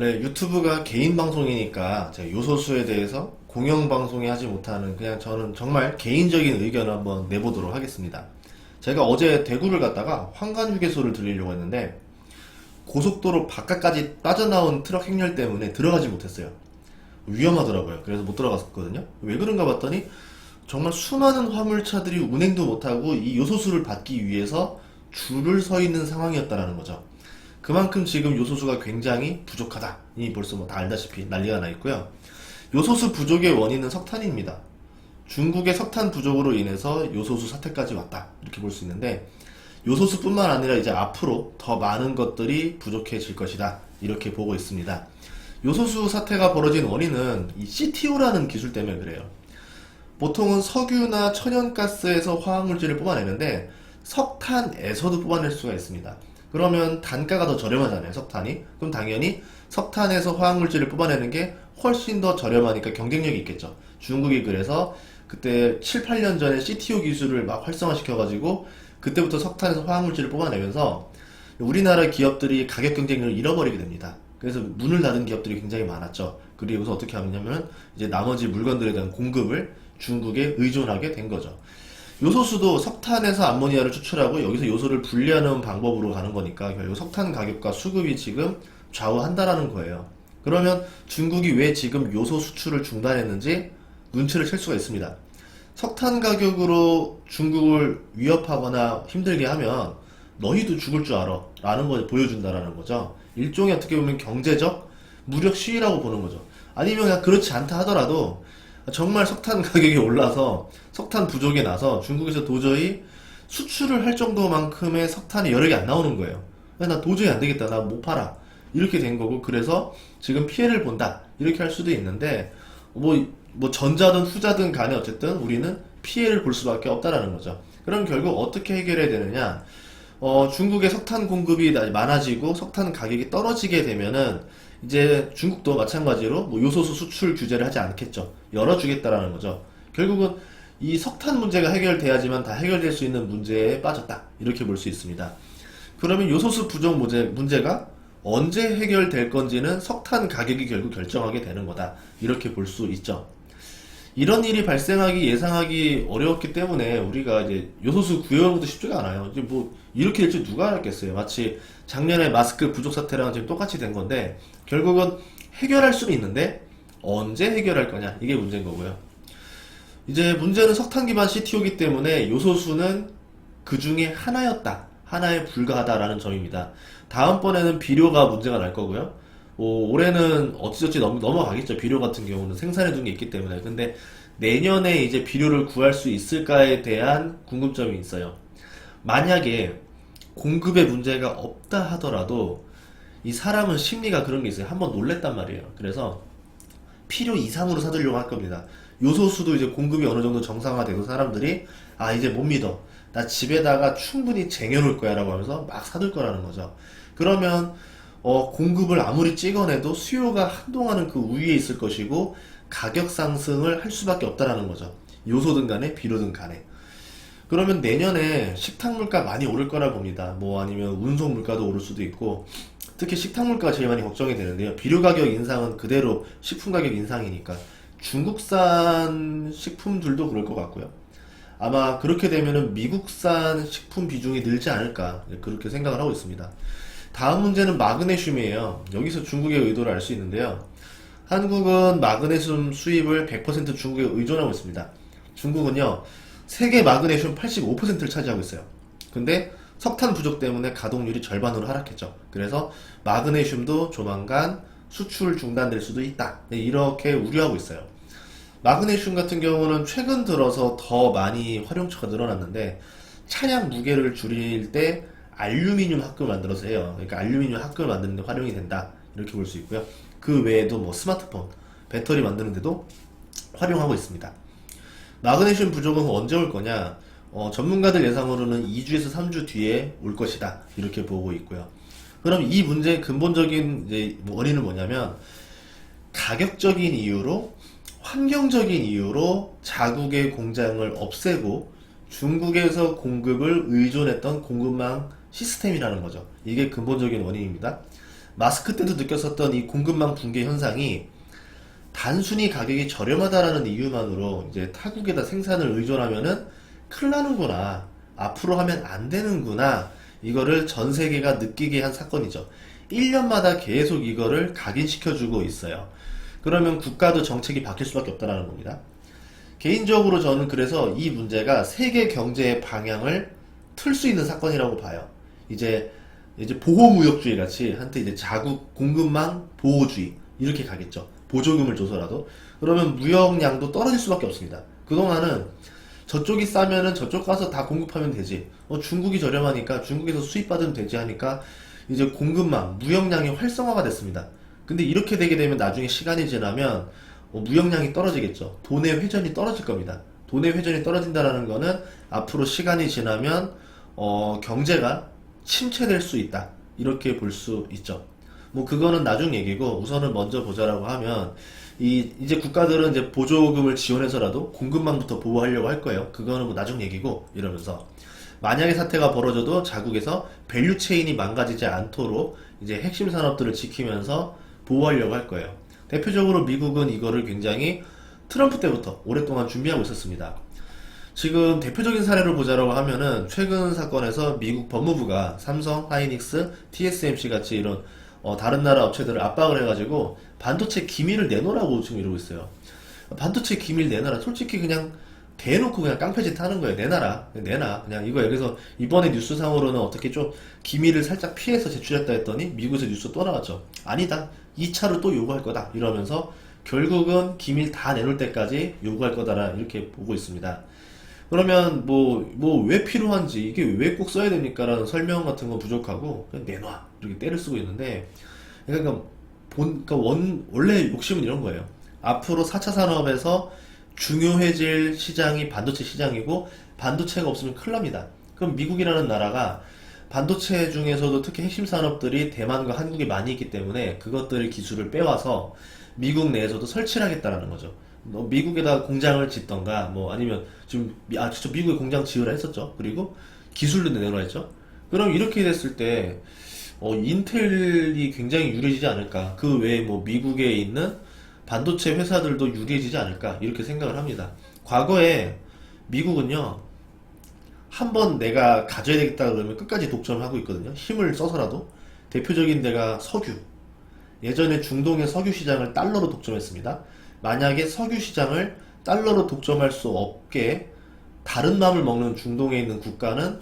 원래 유튜브가 개인 방송이니까 제가 요소수에 대해서 공영 방송에 하지 못하는 그냥 저는 정말 개인적인 의견을 한번 내보도록 하겠습니다. 제가 어제 대구를 갔다가 황간휴게소를 들리려고 했는데 고속도로 바깥까지 빠져나온 트럭 행렬 때문에 들어가지 못했어요. 위험하더라고요. 그래서 못 들어갔거든요. 왜 그런가 봤더니 정말 수많은 화물차들이 운행도 못하고 이 요소수를 받기 위해서 줄을 서 있는 상황이었다라는 거죠. 그만큼 지금 요소수가 굉장히 부족하다. 이 벌써 뭐 다 알다시피 난리가 나 있고요. 요소수 부족의 원인은 석탄입니다. 중국의 석탄 부족으로 인해서 요소수 사태까지 왔다. 이렇게 볼 수 있는데 요소수뿐만 아니라 이제 앞으로 더 많은 것들이 부족해질 것이다. 이렇게 보고 있습니다. 요소수 사태가 벌어진 원인은 이 CTO라는 기술 때문에 그래요. 보통은 석유나 천연가스에서 화학물질을 뽑아내는데 석탄에서도 뽑아낼 수가 있습니다. 그러면 단가가 더 저렴하잖아요, 석탄이. 그럼 당연히 석탄에서 화학물질을 뽑아내는 게 훨씬 더 저렴하니까 경쟁력이 있겠죠. 중국이 그래서 그때 7, 8년 전에 CTO 기술을 막 활성화시켜가지고 그때부터 석탄에서 화학물질을 뽑아내면서 우리나라 기업들이 가격 경쟁력을 잃어버리게 됩니다. 그래서 문을 닫은 기업들이 굉장히 많았죠. 그리고서 어떻게 하냐면 이제 나머지 물건들에 대한 공급을 중국에 의존하게 된 거죠. 요소수도 석탄에서 암모니아를 추출하고 여기서 요소를 분리하는 방법으로 가는 거니까 결국 석탄 가격과 수급이 지금 좌우한다라는 거예요. 그러면 중국이 왜 지금 요소 수출을 중단했는지 눈치를 챌 수가 있습니다. 석탄 가격으로 중국을 위협하거나 힘들게 하면 너희도 죽을 줄 알아 라는 걸 보여준다라는 거죠. 일종의 어떻게 보면 경제적 무력 시위라고 보는 거죠. 아니면 그냥 그렇지 않다 하더라도 정말 석탄 가격이 올라서 석탄 부족이 나서 중국에서 도저히 수출을 할 정도만큼의 석탄이 여력이 안 나오는 거예요. 나 도저히 안 되겠다. 나 못 팔아. 이렇게 된 거고, 그래서 지금 피해를 본다. 이렇게 할 수도 있는데, 뭐 전자든 후자든 간에 어쨌든 우리는 피해를 볼 수밖에 없다라는 거죠. 그럼 결국 어떻게 해결해야 되느냐? 중국의 석탄 공급이 많아지고 석탄 가격이 떨어지게 되면은 이제 중국도 마찬가지로 뭐 요소수 수출 규제를 하지 않겠죠. 열어주겠다라는 거죠. 결국은 이 석탄 문제가 해결돼야지만 다 해결될 수 있는 문제에 빠졌다. 이렇게 볼 수 있습니다. 그러면 요소수 부족 문제가 언제 해결될 건지는 석탄 가격이 결국 결정하게 되는 거다. 이렇게 볼 수 있죠. 이런 일이 발생하기 예상하기 어려웠기 때문에 우리가 이제 요소수 구해오는 것도 쉽지가 않아요. 이제 뭐 이렇게 될지 누가 알았겠어요. 마치 작년에 마스크 부족 사태랑 지금 똑같이 된 건데 결국은 해결할 수는 있는데 언제 해결할 거냐 이게 문제인 거고요. 이제 문제는 석탄 기반 CTO이기 때문에 요소수는 그 중에 하나였다. 하나에 불과하다라는 점입니다. 다음번에는 비료가 문제가 날 거고요. 올해는 어찌저찌 넘어가겠죠. 비료 같은 경우는 생산해둔 게 있기 때문에. 근데 내년에 이제 비료를 구할 수 있을까에 대한 궁금점이 있어요. 만약에 공급에 문제가 없다 하더라도 이 사람은 심리가 그런 게 있어요. 한번 놀랬단 말이에요. 그래서 필요 이상으로 사두려고 할 겁니다. 요소수도 이제 공급이 어느 정도 정상화돼서 사람들이 이제 못 믿어. 나 집에다가 충분히 쟁여놓을 거야 라고 하면서 막 사둘 거라는 거죠. 그러면 공급을 아무리 찍어내도 수요가 한동안은 그 우위에 있을 것이고 가격 상승을 할 수밖에 없다라는 거죠. 요소든 간에 비료든 간에. 그러면 내년에 식탁 물가 많이 오를 거라 봅니다. 뭐 아니면 운송 물가도 오를 수도 있고 특히 식탁 물가가 제일 많이 걱정이 되는데요. 비료 가격 인상은 그대로 식품 가격 인상이니까 중국산 식품들도 그럴 것 같고요. 아마 그렇게 되면은 미국산 식품 비중이 늘지 않을까 그렇게 생각을 하고 있습니다. 다음 문제는 마그네슘이에요. 여기서 중국의 의도를 알 수 있는데요. 한국은 마그네슘 수입을 100% 중국에 의존하고 있습니다. 중국은요, 세계 마그네슘 85%를 차지하고 있어요. 근데 석탄 부족 때문에 가동률이 절반으로 하락했죠. 그래서 마그네슘도 조만간 수출 중단될 수도 있다. 이렇게 우려하고 있어요. 마그네슘 같은 경우는 최근 들어서 더 많이 활용처가 늘어났는데 차량 무게를 줄일 때 알루미늄 합금을 만들어서 해요. 그러니까 알루미늄 합금을 만드는 데 활용이 된다. 이렇게 볼 수 있고요. 그 외에도 뭐 스마트폰, 배터리 만드는 데도 활용하고 있습니다. 마그네슘 부족은 언제 올 거냐? 전문가들 예상으로는 2주에서 3주 뒤에 올 것이다. 이렇게 보고 있고요. 그럼 이 문제의 근본적인 이제 원인은 뭐냐면 가격적인 이유로 환경적인 이유로 자국의 공장을 없애고 중국에서 공급을 의존했던 공급망 시스템이라는 거죠. 이게 근본적인 원인입니다. 마스크 때도 느꼈었던 이 공급망 붕괴 현상이 단순히 가격이 저렴하다라는 이유만으로 이제 타국에다 생산을 의존하면은 큰일 나는구나. 앞으로 하면 안 되는구나. 이거를 전 세계가 느끼게 한 사건이죠. 1년마다 계속 이거를 각인시켜주고 있어요. 그러면 국가도 정책이 바뀔 수밖에 없다는 겁니다. 개인적으로 저는 그래서 이 문제가 세계 경제의 방향을 틀 수 있는 사건이라고 봐요. 이제 보호무역주의 같이 한때 이제 자국 공급망 보호주의 이렇게 가겠죠. 보조금을 줘서라도. 그러면 무역량도 떨어질 수밖에 없습니다. 그동안은 저쪽이 싸면은 저쪽 가서 다 공급하면 되지. 중국이 저렴하니까 중국에서 수입받으면 되지 하니까 이제 공급망, 무역량이 활성화가 됐습니다. 근데 이렇게 되게 되면 나중에 시간이 지나면 무역량이 떨어지겠죠. 돈의 회전이 떨어질 겁니다. 돈의 회전이 떨어진다는 거는 앞으로 시간이 지나면 경제가 침체될 수 있다. 이렇게 볼 수 있죠. 뭐 그거는 나중 얘기고 우선은 먼저 보자라고 하면 이제 국가들은 이제 보조금을 지원해서라도 공급망부터 보호하려고 할 거예요. 그거는 뭐 나중 얘기고 이러면서 만약에 사태가 벌어져도 자국에서 밸류 체인이 망가지지 않도록 이제 핵심 산업들을 지키면서 보호하려고 할 거예요. 대표적으로 미국은 이거를 굉장히 트럼프 때부터 오랫동안 준비하고 있었습니다. 지금 대표적인 사례를 보자라고 하면은 최근 사건에서 미국 법무부가 삼성, 하이닉스, TSMC 같이 이런 다른 나라 업체들을 압박을 해가지고 반도체 기밀을 내놓으라고 지금 이러고 있어요. 반도체 기밀 내놔라. 솔직히 그냥 대놓고 그냥 깡패짓 하는 거예요. 내놔라. 내놔. 그냥 이거 여기서 이번에 뉴스상으로는 어떻게 좀 기밀을 살짝 피해서 제출했다 했더니 미국에서 뉴스 또 나왔죠. 아니다. 2차로 또 요구할 거다. 이러면서 결국은 기밀 다 내놓을 때까지 요구할 거다라 이렇게 보고 있습니다. 그러면 뭐 왜 필요한지 이게 왜 꼭 써야 됩니까? 라는 설명 같은 건 부족하고 그냥 내놔 이렇게 때를 쓰고 있는데 그러니까 원래 욕심은 이런 거예요. 앞으로 4차 산업에서 중요해질 시장이 반도체 시장이고 반도체가 없으면 큰일 납니다. 그럼 미국이라는 나라가 반도체 중에서도 특히 핵심 산업들이 대만과 한국에 많이 있기 때문에 그것들의 기술을 빼와서 미국 내에서도 설치를 하겠다라는 거죠. 미국에다 공장을 짓던가 뭐 아니면 지금 진짜 미국에 공장 지으라 했었죠. 그리고 기술도 내놓으라 했죠. 그럼 이렇게 됐을 때 인텔이 굉장히 유리해지지 않을까. 그 외에 뭐 미국에 있는 반도체 회사들도 유리해지지 않을까 이렇게 생각을 합니다. 과거에 미국은요 한번 내가 가져야 되겠다 그러면 끝까지 독점을 하고 있거든요. 힘을 써서라도. 대표적인 데가 석유. 예전에 중동의 석유 시장을 달러로 독점했습니다. 만약에 석유 시장을 달러로 독점할 수 없게 다른 맘을 먹는 중동에 있는 국가는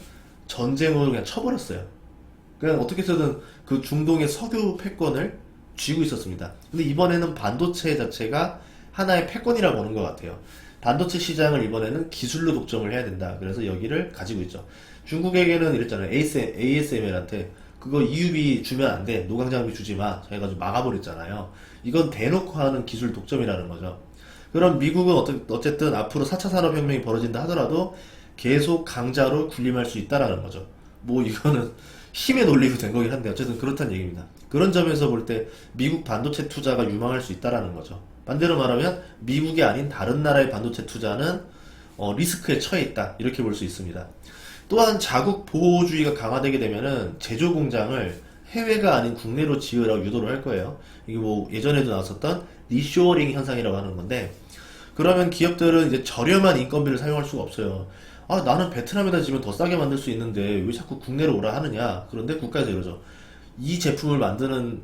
전쟁으로 그냥 쳐버렸어요. 그냥 어떻게 해서든 그 중동의 석유 패권을 쥐고 있었습니다. 근데 이번에는 반도체 자체가 하나의 패권이라고 보는 것 같아요. 반도체 시장을 이번에는 기술로 독점을 해야 된다. 그래서 여기를 가지고 있죠. 중국에게는 이랬잖아요. ASML한테 그거 EUV 주면 안 돼. 노광장비 주지 마. 해가지고 막아버렸잖아요. 이건 대놓고 하는 기술 독점이라는 거죠. 그럼 미국은 어쨌든 앞으로 4차 산업혁명이 벌어진다 하더라도 계속 강자로 군림할 수 있다라는 거죠. 뭐 이거는 힘의 논리로 된 거긴 한데 어쨌든 그렇다는 얘기입니다. 그런 점에서 볼 때 미국 반도체 투자가 유망할 수 있다라는 거죠. 반대로 말하면 미국이 아닌 다른 나라의 반도체 투자는 리스크에 처해 있다 이렇게 볼 수 있습니다. 또한 자국 보호주의가 강화되게 되면은 제조 공장을 해외가 아닌 국내로 지으라고 유도를 할 거예요. 이게 뭐 예전에도 나왔었던 리쇼어링 현상이라고 하는 건데 그러면 기업들은 이제 저렴한 인건비를 사용할 수가 없어요. 아, 나는 베트남에다 지면 더 싸게 만들 수 있는데 왜 자꾸 국내로 오라 하느냐. 그런데 국가에서 이러죠. 이 제품을 만드는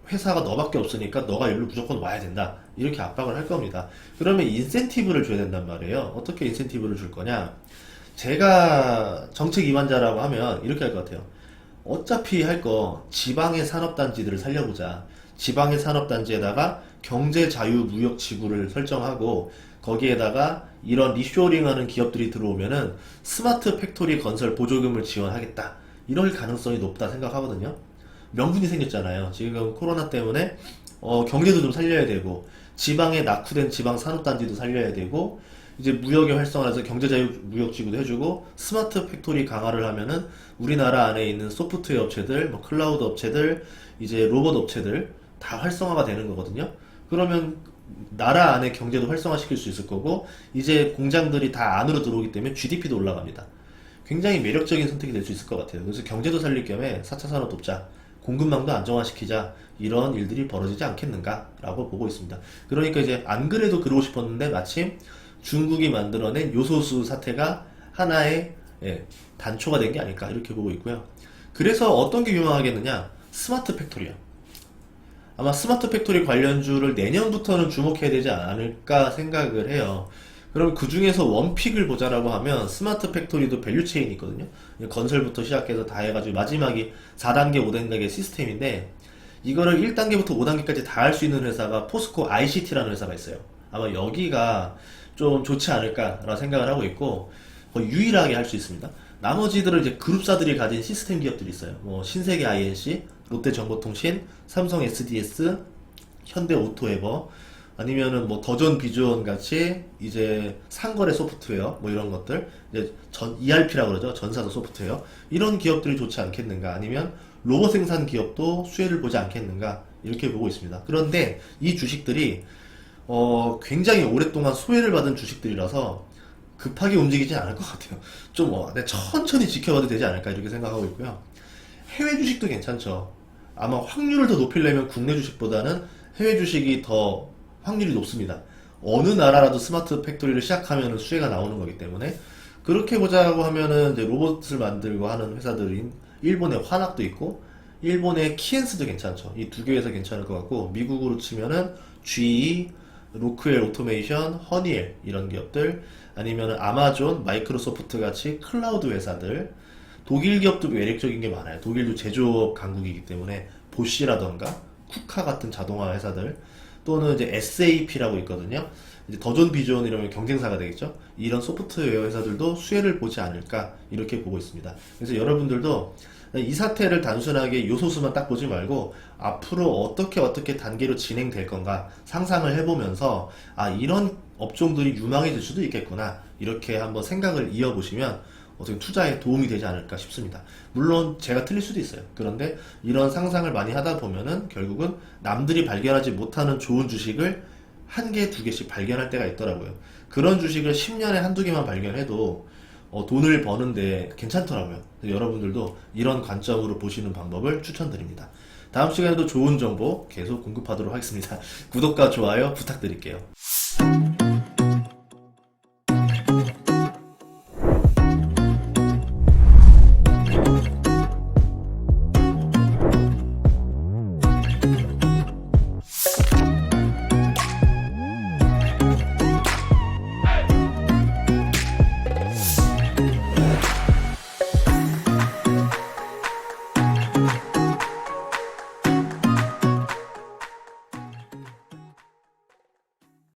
회사가 너밖에 없으니까 너가 여기로 무조건 와야 된다. 이렇게 압박을 할 겁니다. 그러면 인센티브를 줘야 된단 말이에요. 어떻게 인센티브를 줄 거냐. 제가 정책 이완자라고 하면 이렇게 할 것 같아요. 어차피 할 거 지방의 산업단지들을 살려보자. 지방의 산업단지에다가 경제자유무역지구를 설정하고 거기에다가 이런 리쇼링하는 기업들이 들어오면은 스마트 팩토리 건설 보조금을 지원하겠다. 이럴 가능성이 높다 생각하거든요. 명분이 생겼잖아요. 지금 코로나 때문에 경제도 좀 살려야 되고 지방에 낙후된 지방 산업단지도 살려야 되고 이제 무역의 활성화해서 경제자유무역지구도 해주고 스마트 팩토리 강화를 하면은 우리나라 안에 있는 소프트웨어 업체들, 뭐 클라우드 업체들, 이제 로봇 업체들 다 활성화가 되는 거거든요. 그러면 나라 안에 경제도 활성화시킬 수 있을 거고 이제 공장들이 다 안으로 들어오기 때문에 GDP도 올라갑니다. 굉장히 매력적인 선택이 될 수 있을 것 같아요. 그래서 경제도 살릴 겸에 4차 산업 돕자. 공급망도 안정화시키자, 이런 일들이 벌어지지 않겠는가라고 보고 있습니다. 그러니까 이제 안 그래도 그러고 싶었는데 마침 중국이 만들어낸 요소수 사태가 하나의 단초가 된 게 아닐까 이렇게 보고 있고요. 그래서 어떤 게 유망하겠느냐? 스마트 팩토리요. 아마 스마트 팩토리 관련주를 내년부터는 주목해야 되지 않을까 생각을 해요. 그럼 그 중에서 원픽을 보자라고 하면 스마트 팩토리도 밸류체인이 있거든요. 건설부터 시작해서 다 해가지고 마지막이 4단계, 5단계 시스템인데 이거를 1단계부터 5단계까지 다 할 수 있는 회사가 포스코 ICT라는 회사가 있어요. 아마 여기가 좀 좋지 않을까라는 생각을 하고 있고 거의 유일하게 할 수 있습니다. 나머지들은 이제 그룹사들이 가진 시스템 기업들이 있어요. 뭐 신세계 INC, 롯데정보통신, 삼성 SDS, 현대오토에버, 아니면은 뭐 더존 비주원 같이 이제 상거래 소프트웨어 뭐 이런 것들, 이제 ERP라고 그러죠. 전사도 소프트웨어. 이런 기업들이 좋지 않겠는가? 아니면 로봇 생산 기업도 수혜를 보지 않겠는가? 이렇게 보고 있습니다. 그런데 이 주식들이 굉장히 오랫동안 소외를 받은 주식들이라서 급하게 움직이진 않을 것 같아요. 좀 천천히 지켜봐도 되지 않을까 이렇게 생각하고 있고요. 해외 주식도 괜찮죠. 아마 확률을 더 높이려면 국내 주식보다는 해외 주식이 더 확률이 높습니다. 어느 나라라도 스마트 팩토리를 시작하면 수혜가 나오는 거기 때문에 그렇게 보자고 하면은 이제 로봇을 만들고 하는 회사들인 일본의 화낙도 있고 일본의 키엔스도 괜찮죠. 이 두 개 회사 괜찮을 것 같고 미국으로 치면은 GE, 로크웰 오토메이션, 허니엘 이런 기업들, 아니면 아마존, 마이크로소프트 같이 클라우드 회사들, 독일 기업도 매력적인 게 많아요. 독일도 제조업 강국이기 때문에 보쉬라던가 쿠카 같은 자동화 회사들, 또는 이제 SAP라고 있거든요. 이제 더존 비존 이러면 경쟁사가 되겠죠. 이런 소프트웨어 회사들도 수혜를 보지 않을까 이렇게 보고 있습니다. 그래서 여러분들도 이 사태를 단순하게 요소수만 딱 보지 말고 앞으로 어떻게 단계로 진행될 건가 상상을 해보면서 이런 업종들이 유망해질 수도 있겠구나 이렇게 한번 생각을 이어보시면 어떻게 투자에 도움이 되지 않을까 싶습니다. 물론 제가 틀릴 수도 있어요. 그런데 이런 상상을 많이 하다 보면은 결국은 남들이 발견하지 못하는 좋은 주식을 한 개, 두 개씩 발견할 때가 있더라고요. 그런 주식을 10년에 한두 개만 발견해도 돈을 버는데 괜찮더라고요. 여러분들도 이런 관점으로 보시는 방법을 추천드립니다. 다음 시간에도 좋은 정보 계속 공급하도록 하겠습니다. 구독과 좋아요 부탁드릴게요.